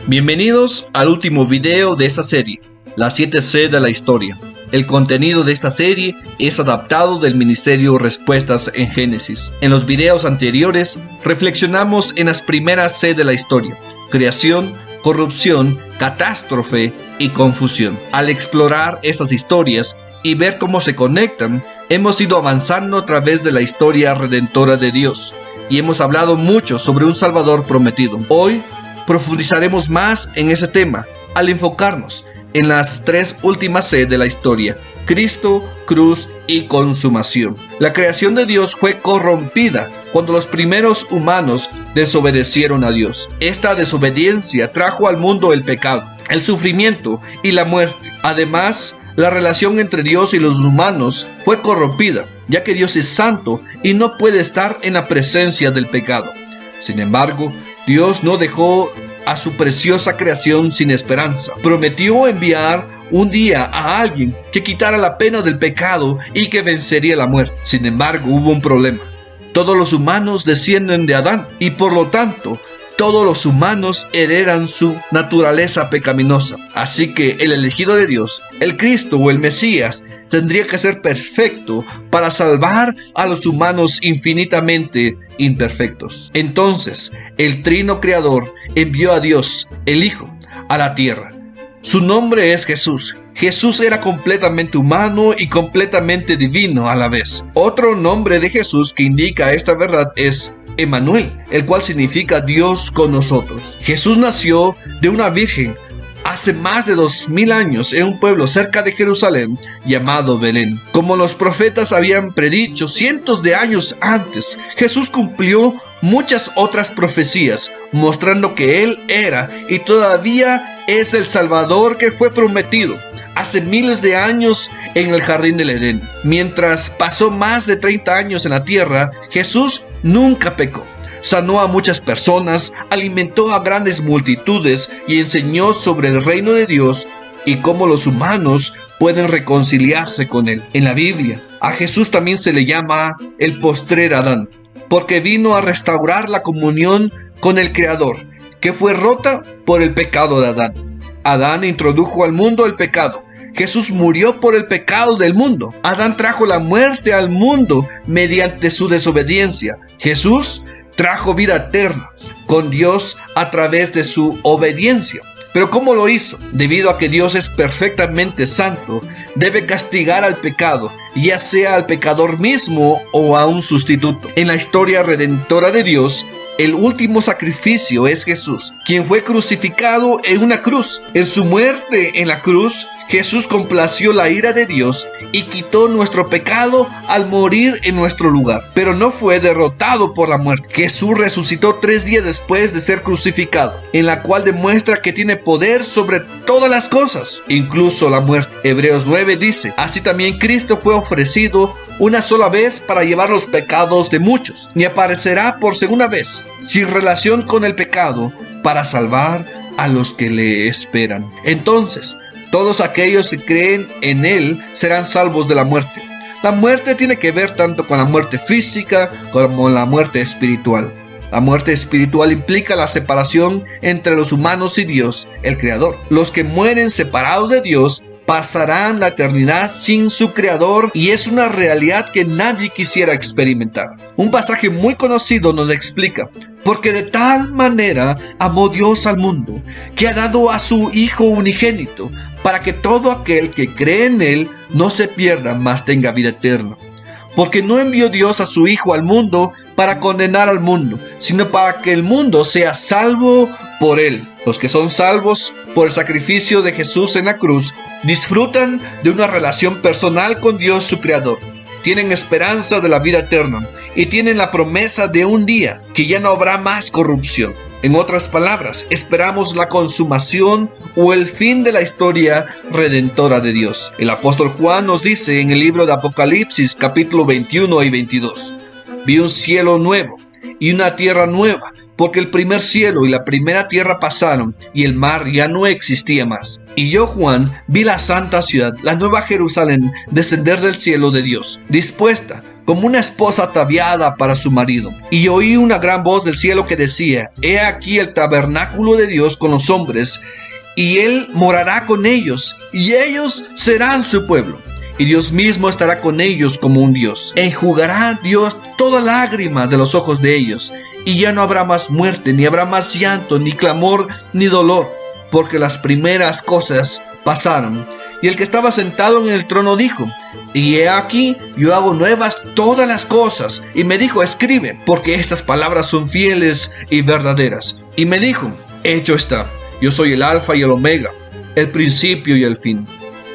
Bienvenidos al último video de esta serie, las 7 C de la historia. El contenido de esta serie es adaptado del Ministerio Respuestas en Génesis. En los videos anteriores reflexionamos en las primeras C de la historia: creación, corrupción, catástrofe y confusión. Al explorar estas historias y ver cómo se conectan, hemos ido avanzando a través de la historia redentora de Dios y hemos hablado mucho sobre un Salvador prometido. Hoy profundizaremos más en ese tema al enfocarnos en las 3 últimas C de la historia: Cristo, cruz y consumación. La creación de Dios fue corrompida cuando los primeros humanos desobedecieron a Dios. Esta desobediencia trajo al mundo el pecado, el sufrimiento y la muerte. Además, la relación entre Dios y los humanos fue corrompida, ya que Dios es santo y no puede estar en la presencia del pecado. Sin embargo, Dios no dejó a su preciosa creación sin esperanza. Prometió enviar un día a alguien que quitara la pena del pecado y que vencería la muerte. Sin embargo, hubo un problema. Todos los humanos descienden de Adán y por lo tanto, todos los humanos heredan su naturaleza pecaminosa. Así que el elegido de Dios, el Cristo o el Mesías, tendría que ser perfecto para salvar a los humanos infinitamente imperfectos. Entonces, el Trino Creador envió a Dios, el Hijo, a la tierra. Su nombre es Jesús. Jesús era completamente humano y completamente divino a la vez. Otro nombre de Jesús que indica esta verdad es Emmanuel, el cual significa Dios con nosotros. Jesús nació de una virgen hace más de 2000 años en un pueblo cerca de Jerusalén llamado Belén. Como los profetas habían predicho cientos de años antes, Jesús cumplió muchas otras profecías, mostrando que Él era y todavía es el Salvador que fue prometido hace miles de años en el jardín del Edén. Mientras pasó más de 30 años en la tierra, Jesús nunca pecó. Sanó a muchas personas, alimentó a grandes multitudes y enseñó sobre el reino de Dios y cómo los humanos pueden reconciliarse con Él. En la Biblia, a Jesús también se le llama el postrer Adán, porque vino a restaurar la comunión con el Creador, que fue rota por el pecado de Adán. Adán introdujo al mundo el pecado. Jesús murió por el pecado del mundo. Adán trajo la muerte al mundo mediante su desobediencia. Jesús trajo vida eterna con Dios a través de su obediencia. ¿Pero cómo lo hizo? Debido a que Dios es perfectamente santo, debe castigar al pecado, ya sea al pecador mismo o a un sustituto. En la historia redentora de Dios, el último sacrificio es Jesús, quien fue crucificado en una cruz. En su muerte en la cruz, Jesús complació la ira de Dios y quitó nuestro pecado al morir en nuestro lugar. Pero no fue derrotado por la muerte. Jesús resucitó 3 días después de ser crucificado, en la cual demuestra que tiene poder sobre todas las cosas, incluso la muerte. Hebreos 9 dice: así también Cristo fue ofrecido una sola vez para llevar los pecados de muchos, y aparecerá por segunda vez, sin relación con el pecado, para salvar a los que le esperan. Entonces, todos aquellos que creen en Él serán salvos de la muerte. La muerte tiene que ver tanto con la muerte física como la muerte espiritual. La muerte espiritual implica la separación entre los humanos y Dios, el Creador. Los que mueren separados de Dios pasarán la eternidad sin su Creador, y es una realidad que nadie quisiera experimentar. Un pasaje muy conocido nos explica: porque de tal manera amó Dios al mundo, que ha dado a su Hijo unigénito, para que todo aquel que cree en Él no se pierda, mas tenga vida eterna. Porque no envió Dios a su Hijo al mundo para condenar al mundo, sino para que el mundo sea salvo por Él. Los que son salvos por el sacrificio de Jesús en la cruz disfrutan de una relación personal con Dios su Creador. Tienen esperanza de la vida eterna y tienen la promesa de un día que ya no habrá más corrupción. En otras palabras, esperamos la consumación o el fin de la historia redentora de Dios. El apóstol Juan nos dice en el libro de Apocalipsis capítulo 21 y 22: vi un cielo nuevo y una tierra nueva, porque el primer cielo y la primera tierra pasaron y el mar ya no existía más. Y yo, Juan, vi la santa ciudad, la nueva Jerusalén, descender del cielo de Dios, dispuesta como una esposa ataviada para su marido. Y oí una gran voz del cielo que decía: He aquí el tabernáculo de Dios con los hombres, y Él morará con ellos, y ellos serán su pueblo. Y Dios mismo estará con ellos como un Dios. Enjugará Dios toda lágrima de los ojos de ellos, y ya no habrá más muerte, ni habrá más llanto, ni clamor, ni dolor, porque las primeras cosas pasaron. Y el que estaba sentado en el trono dijo: Y he aquí, yo hago nuevas todas las cosas. Y me dijo: Escribe, porque estas palabras son fieles y verdaderas. Y me dijo: Hecho está. Yo soy el Alfa y el Omega, el principio y el fin.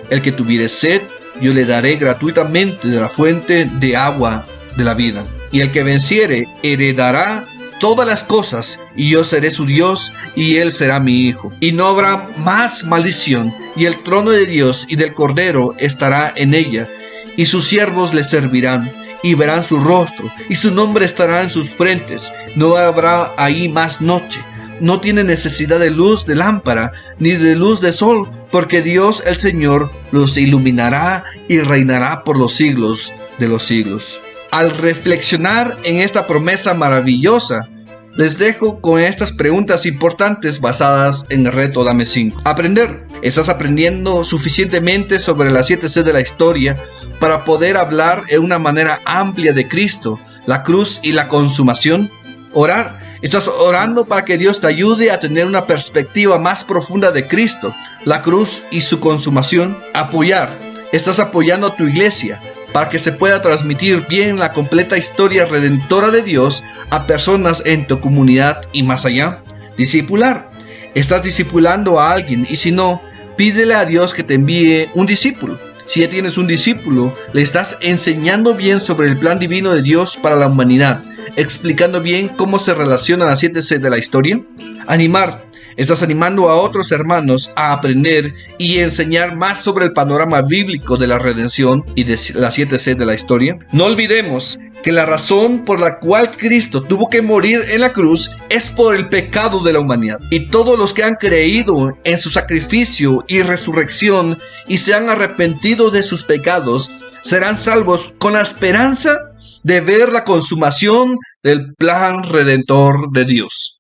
El que tuviere sed, yo le daré gratuitamente de la fuente de agua de la vida. Y el que venciere, heredará todas las cosas, y yo seré su Dios, y él será mi hijo. Y no habrá más maldición, y el trono de Dios y del Cordero estará en ella, y sus siervos le servirán, y verán su rostro, y su nombre estará en sus frentes. No habrá ahí más noche. No tiene necesidad de luz de lámpara, ni de luz de sol, porque Dios el Señor los iluminará y reinará por los siglos de los siglos. Al reflexionar en esta promesa maravillosa, les dejo con estas preguntas importantes basadas en el reto Dame 5. Aprender. ¿Estás aprendiendo suficientemente sobre las 7 C de la historia para poder hablar en una manera amplia de Cristo, la cruz y la consumación? Orar. ¿Estás orando para que Dios te ayude a tener una perspectiva más profunda de Cristo, la cruz y su consumación? Apoyar. ¿Estás apoyando a tu iglesia para que se pueda transmitir bien la completa historia redentora de Dios a personas en tu comunidad y más allá? Discipular. ¿Estás discipulando a alguien? Y si no, pídele a Dios que te envíe un discípulo. Si ya tienes un discípulo, le estás enseñando bien sobre el plan divino de Dios para la humanidad, explicando bien cómo se relacionan las 7 C de la historia. Animar. Estás animando a otros hermanos a aprender y enseñar más sobre el panorama bíblico de la redención y de las 7 C de la historia. No olvidemos que la razón por la cual Cristo tuvo que morir en la cruz es por el pecado de la humanidad. Y todos los que han creído en su sacrificio y resurrección y se han arrepentido de sus pecados serán salvos con la esperanza de ver la consumación del plan redentor de Dios.